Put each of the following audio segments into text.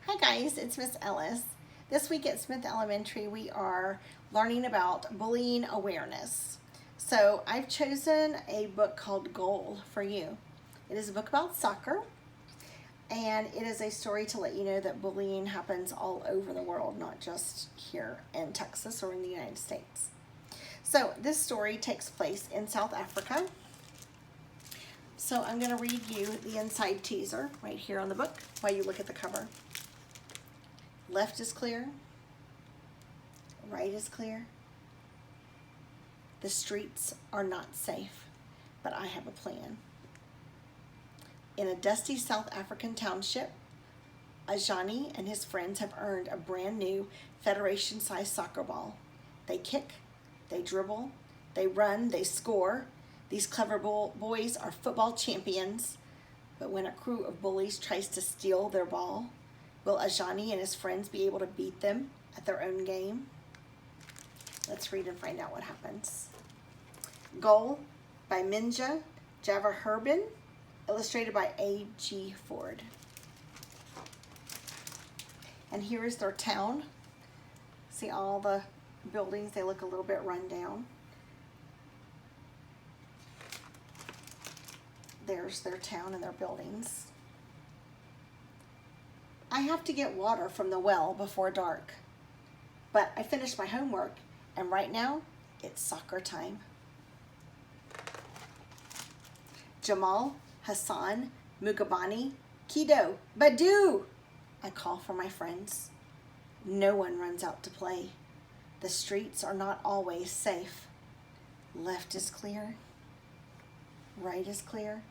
Hi guys, it's Miss Ellis. This week at Smith Elementary we are learning about bullying awareness. So I've chosen a book called Goal for you. It is a book about soccer and it is a story to let you know that bullying happens all over the world, not just here in Texas or in the United States. So this story takes place in South Africa. So I'm going to read you the inside teaser right here on the book while you look at the cover. Left is clear. Right is clear. The streets are not safe, but I have a plan. In a dusty South African township, Ajani and his friends have earned a brand new Federation-sized soccer ball. They kick, they dribble, they run, they score. These clever boys are football champions, but when a crew of bullies tries to steal their ball, will Ajani and his friends be able to beat them at their own game? Let's read and find out what happens. Goal by Minja Javaherbin, illustrated by A.G.Ford. And here is their town. See all the buildings, they look a little bit run down. There's their town and their buildings. I have to get water from the well before dark, but I finished my homework and right now it's soccer time. Jamal, Hassan, Mugabani, Kido, Badu! I call for my friends. No one runs out to play. The streets are not always safe. Left is clear. Right is clear.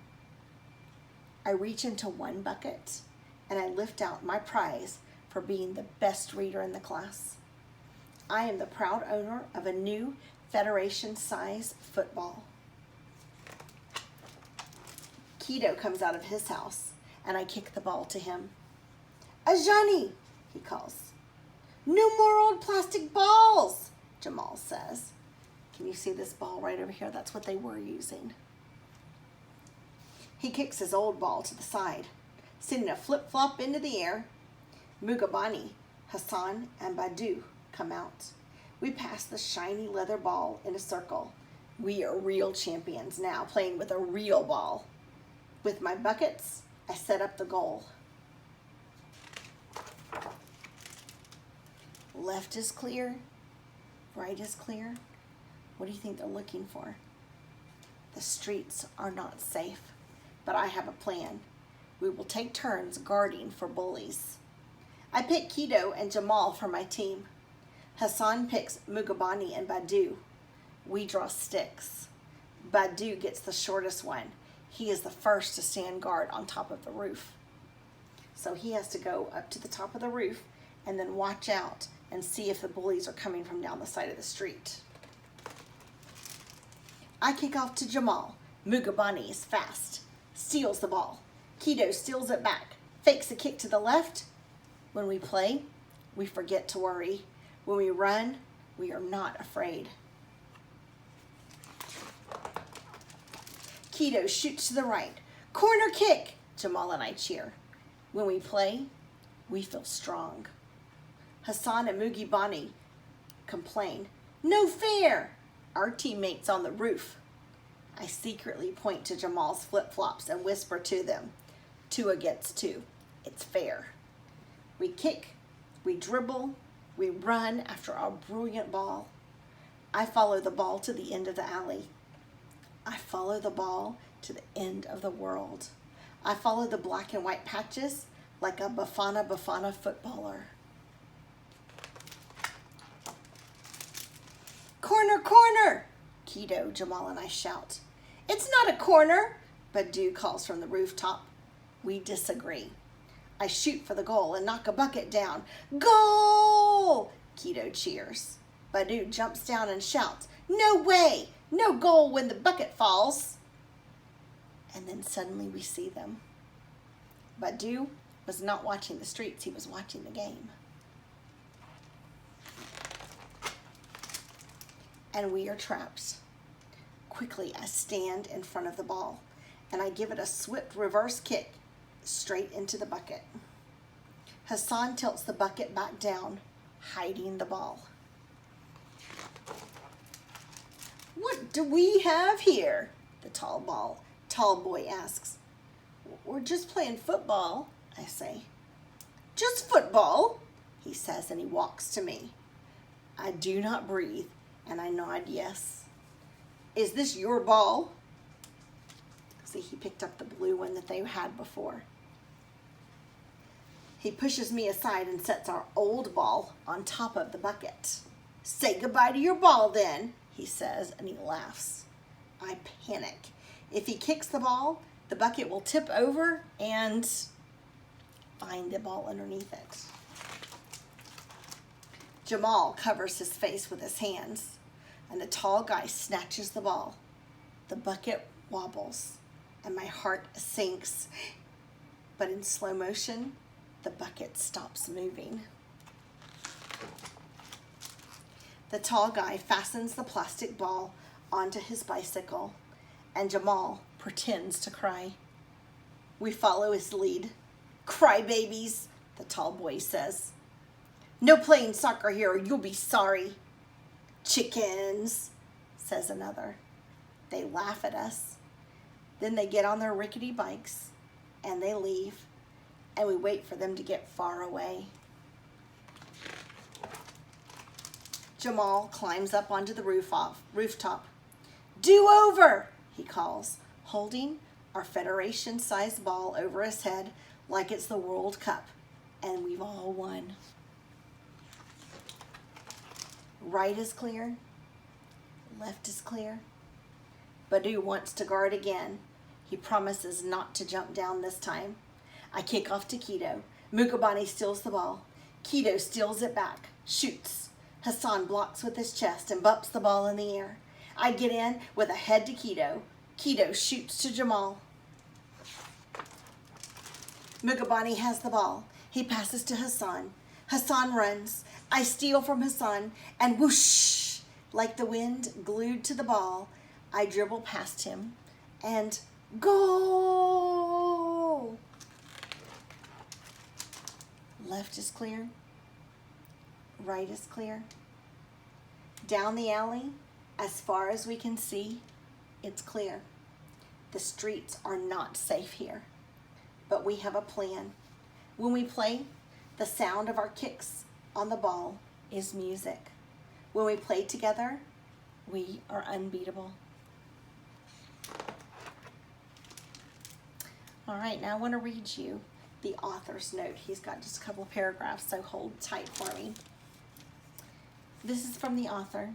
I reach into one bucket and I lift out my prize for being the best reader in the class. I am the proud owner of a new Federation-size football. Kido comes out of his house and I kick the ball to him. Ajani, he calls. No more old plastic balls, Jamal says. Can you see this ball right over here? That's what they were using. He kicks his old ball to the side, sending a flip-flop into the air. Mugabani, Hassan, and Badu come out. We pass the shiny leather ball in a circle. We are real champions now, playing with a real ball. With my buckets, I set up the goal. Left is clear. Right is clear. What do you think they're looking for? The streets are not safe, but I have a plan. We will take turns guarding for bullies. I pick Kido and Jamal for my team. Hassan picks Mugabani and Badu. We draw sticks. Badu gets the shortest one. He is the first to stand guard on top of the roof. So he has to go up to the top of the roof and then watch out and see if the bullies are coming from down the side of the street. I kick off to Jamal. Mugabani is fast. Steals the ball. Kido steals it back, fakes a kick to the left. When we play, we forget to worry. When we run, we are not afraid. Kido shoots to the right. Corner kick! Jamal and I cheer. When we play, we feel strong. Hassan and Mugabani complain. No fair! Our teammates on the roof. I secretly point to Jamal's flip-flops and whisper to them, 2 against 2. It's fair. We kick, we dribble, we run after our brilliant ball. I follow the ball to the end of the alley. I follow the ball to the end of the world. I follow the black and white patches like a Bafana footballer. Corner, corner! Kido, Jamal, and I shout. It's not a corner, Badu calls from the rooftop. We disagree. I shoot for the goal and knock a bucket down. Goal! Kido cheers. Badu jumps down and shouts, no way! No goal when the bucket falls. And then suddenly we see them. Badu was not watching the streets, he was watching the game. And we are trapped. Quickly, I stand in front of the ball and I give it a swift reverse kick straight into the bucket. Hassan tilts the bucket back down, hiding the ball. "What do we have here?" the tall boy asks. "We're just playing football," I say. "Just football?" he says, and he walks to me. I do not breathe, and I nod yes. "Is this your ball?" See, he picked up the blue one that they had before. He pushes me aside and sets our old ball on top of the bucket. "Say goodbye to your ball then," he says, and he laughs. I panic. If he kicks the ball, the bucket will tip over and find the ball underneath it. Jamal covers his face with his hands, and the tall guy snatches the ball. The bucket wobbles, and my heart sinks. But in slow motion, the bucket stops moving. The tall guy fastens the plastic ball onto his bicycle, and Jamal pretends to cry. We follow his lead. "Cry babies," the tall boy says. "No playing soccer here or you'll be sorry." "Chickens," says another. They laugh at us. Then they get on their rickety bikes and they leave, and we wait for them to get far away. Jamal climbs up onto the rooftop. "Do over," he calls, holding our Federation-sized ball over his head like it's the World Cup, and we've all won. Right is clear, left is clear. Badu wants to guard again. He promises not to jump down this time. I kick off to Keto. Mukabani steals the ball. Keto steals it back, shoots. Hassan blocks with his chest and bumps the ball in the air. I get in with a head to Keto. Keto shoots to Jamal. Mukabani has the ball. He passes to Hassan. Hassan runs. I steal from Hassan, and whoosh, like the wind glued to the ball, I dribble past him, and goal! Left is clear. Right is clear. Down the alley, as far as we can see, it's clear. The streets are not safe here, but we have a plan. When we play, the sound of our kicks on the ball is music. When we play together, we are unbeatable. All right, now I want to read you the author's note. He's got just a couple of paragraphs, so hold tight for me. This is from the author.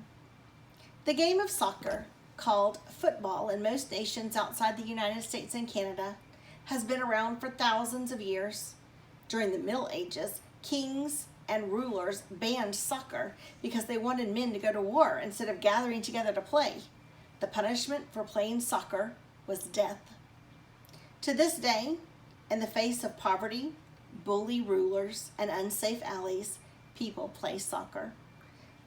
The game of soccer, called football in most nations outside the United States and Canada, has been around for thousands of years. During the Middle Ages, kings and rulers banned soccer because they wanted men to go to war instead of gathering together to play. The punishment for playing soccer was death. To this day, in the face of poverty, bully rulers, and unsafe alleys, people play soccer.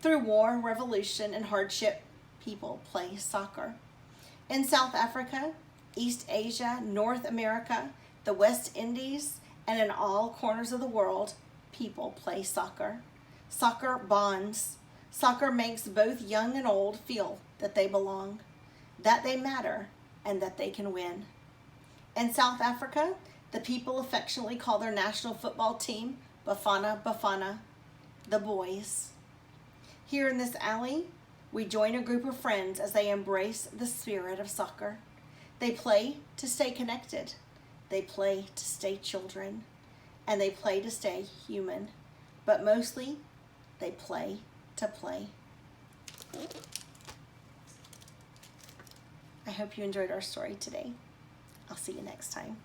Through war, revolution, and hardship, people play soccer. In South Africa, East Asia, North America, the West Indies, and in all corners of the world, people play soccer. Soccer bonds. Soccer makes both young and old feel that they belong, that they matter, and that they can win. In South Africa, the people affectionately call their national football team Bafana Bafana, the boys. Here in this alley, we join a group of friends as they embrace the spirit of soccer. They play to stay connected. They play to stay children. And they play to stay human. But mostly, they play to play. I hope you enjoyed our story today. I'll see you next time.